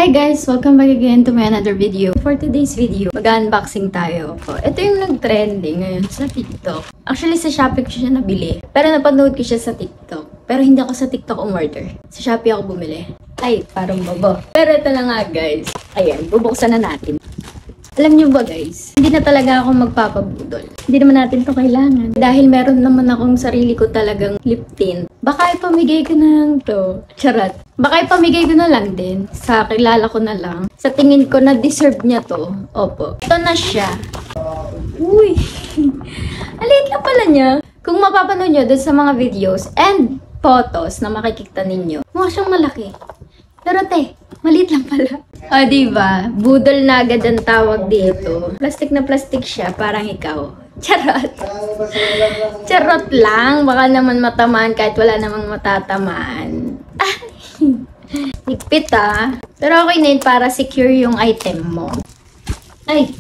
Hi guys! Welcome back again to my another video. For today's video, mag-unboxing tayo. Ito yung nag-trending ngayon sa TikTok. Actually, sa Shopee ko siya nabili. Pero napanood ko siya sa TikTok. Pero hindi ako sa TikTok umorder. Sa Shopee ako bumili. Ay, parang bobo. Pero ito na nga guys. Ayan, bubuksan na natin. Alam nyo ba guys, hindi na talaga ako magpapabudol. Hindi naman natin to kailangan. Dahil meron naman akong sarili ko talagang lip tint. Baka ipamigay ko na lang to. Charot. Baka ipamigay ko na lang din. Sa kilala ko na lang. Sa tingin ko na deserve niya to. Opo. Ito na siya. Uy. Aliit lang pala niya. Kung mapapanood nyo dun sa mga videos and photos na makikita ninyo, mukha siyang malaki. Pero te, maliit lang pala. O, diba? Budol na agad ang tawag dito. Plastic na plastic siya, parang ikaw. Charot. Charot lang. Baka naman matamaan kahit wala namang matatamaan. Higpit ah. Pero okay na yun para secure yung item mo. Ay.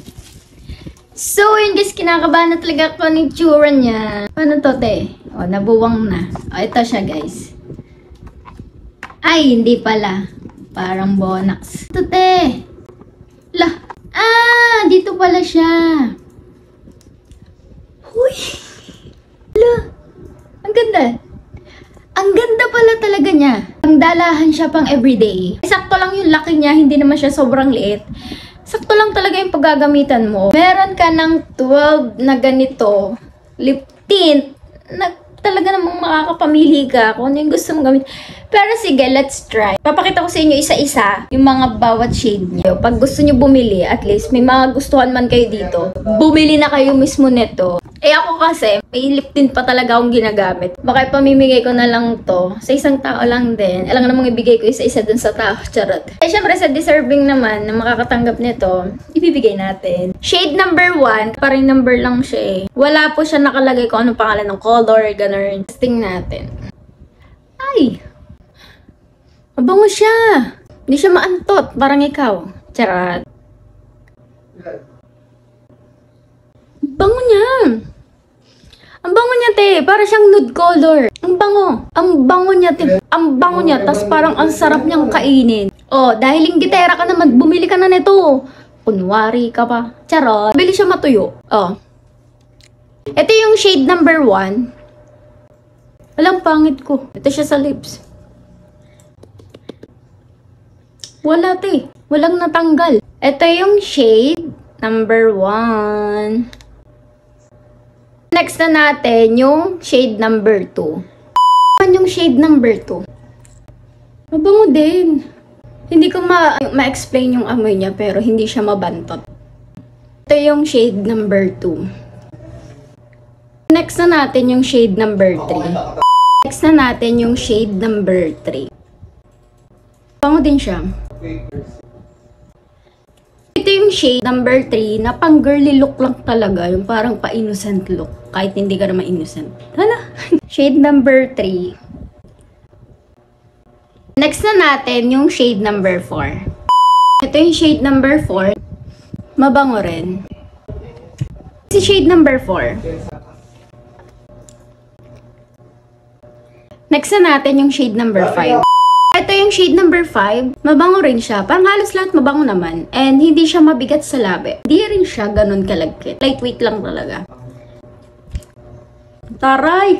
So, yun guys, kinakabahan na talaga ako ng tsura niya. Paano to, te? O, nabuwang na. O, ito siya, guys. Ay, hindi pala. Parang bonax. Ito, te. Lah. Ah, dito pala siya. Huy. Lah. Ang ganda. Ang ganda pala talaga niya. Ang dalahan siya pang everyday. Sakto lang yung laki niya. Hindi naman siya sobrang liit. Sakto lang talaga yung paggagamitan mo. Meron ka ng 12 na ganito. Lip tint. Talaga namang makakapamili ka kung ano yung gusto mong gamit. Pero sige, let's try. Papakita ko sa inyo isa-isa yung mga bawat shade niya. Pag gusto nyo bumili, at least may mga gustuhan man kayo dito, bumili na kayo mismo nito. Eh ako kasi, may lip tint pa talaga akong ginagamit. Baka ipamimigay ko na lang to sa isang tao lang din. Alam namang ibigay ko isa-isa dun sa tao. Charot. Eh syempre sa deserving naman na makakatanggap nito, ibibigay natin. Shade number 1, parang number lang siya eh. Wala po siya nakalagay kung anong pangalan ng color, ganun. Testing natin. Ay! Mabango siya! Hindi siya maantot, parang ikaw. Charot. Bango niya! Ang bango niya, te. Para siyang nude color. Ang bango. Ang bango niya, te. Ang bango niya. Tas parang ang sarap niyang kainin. Oh, dahil linggitera ka naman, bumili ka na nito. Kunwari ka pa. Charot. Bili siya matuyo. Oh. Ito yung shade number 1. Walang pangit ko. Ito siya sa lips. Wala, te. Walang natanggal. Ito yung shade number 1. Next na natin yung shade number 2. Ano yung shade number 2? Mabango din. Hindi ko ma-explain yung amoy niya pero hindi siya mabantot. Ito yung shade number 2. Next na natin yung shade number 3. Next na natin yung shade number 3. Mabango din siya. Ito yung shade number 3 na pang girly look lang talaga. Yung parang pa-innocent look. Kahit hindi ka naman innocent. Hala! Shade number 3. Next na natin yung shade number 4. Ito yung shade number 4. Mabango rin. Si shade number 4. Next na natin yung shade number 5. Ito yung shade number 5. Mabango rin siya. Parang halos lahat mabango naman. And hindi siya mabigat sa labi. Hindi rin siya ganun kalagkit. Lightweight lang talaga. Taray!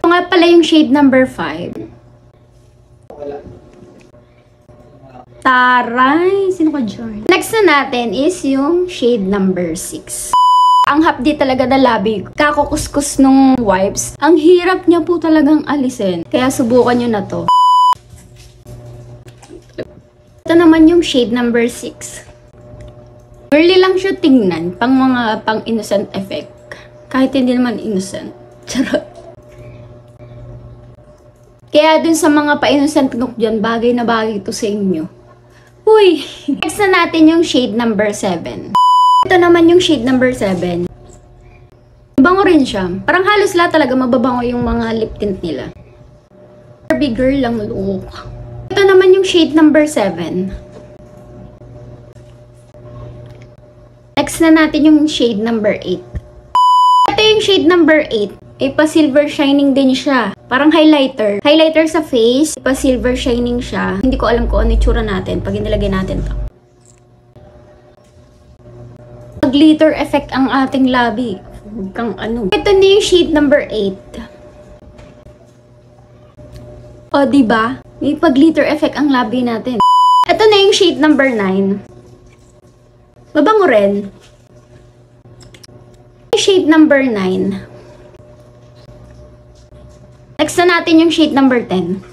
Ito nga pala yung shade number 5. Taray! Sino ka dyan? Next na natin is yung shade number 6. Ang hapdi talaga na labi. Kakukuskus nung wipes. Ang hirap niya po talagang alisin. Kaya subukan nyo na to. Ito naman yung shade number 6. Girly lang siya tingnan. Pang mga pang-innocent effect. Kahit hindi naman innocent. Charot. Kaya dun sa mga pa-innocent look dyan, bagay na bagay ito sa inyo. Uy! Next na natin yung shade number 7. Ito naman yung shade number 7. Mabango rin siya. Parang halos lahat talaga mababango yung mga lip tint nila. Barbie girl lang look. Ito naman yung shade number 7. Next na natin yung shade number 8. Ito yung shade number 8. ipa-silver shining din siya. Parang highlighter. Highlighter sa face, ipa-silver shining siya. Hindi ko alam kung ano itsura natin pag inilagay natin to. Glitter effect ang ating labi. Huwag kang ano. Ito na yung shade number 8. O, diba? May pag-glitter effect ang labi natin. Ito na yung shade number 9. Mabango rin. Shade number 9. Next na natin yung shade number 10.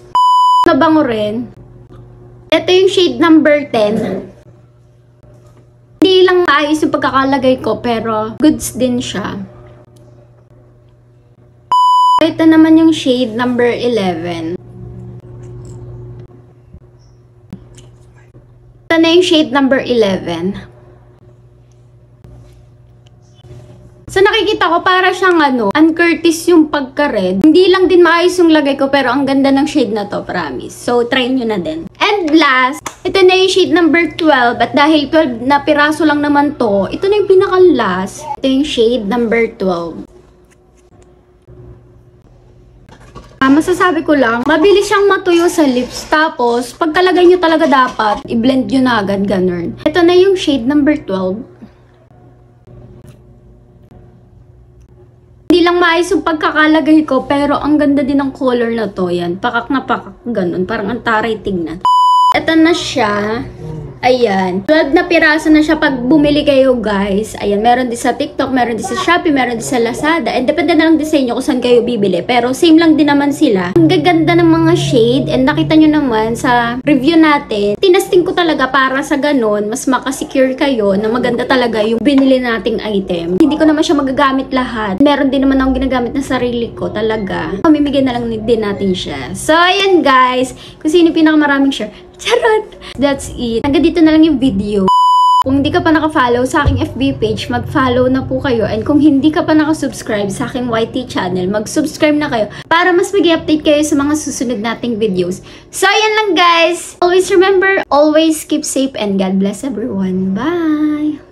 Mabango rin. Ito yung shade number 10. Hindi lang maayos yung pagkakalagay ko, pero goods din siya. Ito naman yung shade number 11. Ito na yung shade number 11. So nakikita ko para siyang uncurtis yung pagka-red. Hindi lang din maayos yung lagay ko pero ang ganda ng shade na to, promise. So try nyo na din. And last, ito na yung shade number 12 at dahil 12 na piraso lang naman to, ito na yung pinaka-last. Ito yung shade number 12. Masasabi ko lang, mabilis siyang matuyo sa lips. Tapos, pagkalagay nyo talaga dapat, i-blend nyo na agad, ganun. Ito na yung shade number 12. Hindi lang maayos yung pagkakalagay ko, pero ang ganda din ng color na to. Yan, pakak na pakak, ganun. Parang ang taray tignan. Ito na siya. Ayan. 12 na piraso na siya pag bumili kayo, guys. Ayan, meron din sa TikTok, meron din sa Shopee, meron din sa Lazada. And depende na lang din sa inyo kung saan kayo bibili. Pero same lang din naman sila. Ang gaganda ng mga shade. And nakita nyo naman sa review natin, tinasting ko talaga para sa ganun, mas makasecure kayo na maganda talaga yung binili nating item. Hindi ko naman siya magagamit lahat. Meron din naman akong ginagamit na sarili ko talaga. Pamimigay na lang din natin siya. So, ayan guys. Kung sino pinakamaraming share. Charot! That's it. Hanggang dito na lang yung video. Kung hindi ka pa naka-follow sa aking FB page, mag-follow na po kayo. And kung hindi ka pa naka-subscribe sa aking YT channel, mag-subscribe na kayo para mas mag-update kayo sa mga susunod nating videos. So, ayan lang guys! Always remember, always keep safe and God bless everyone. Bye!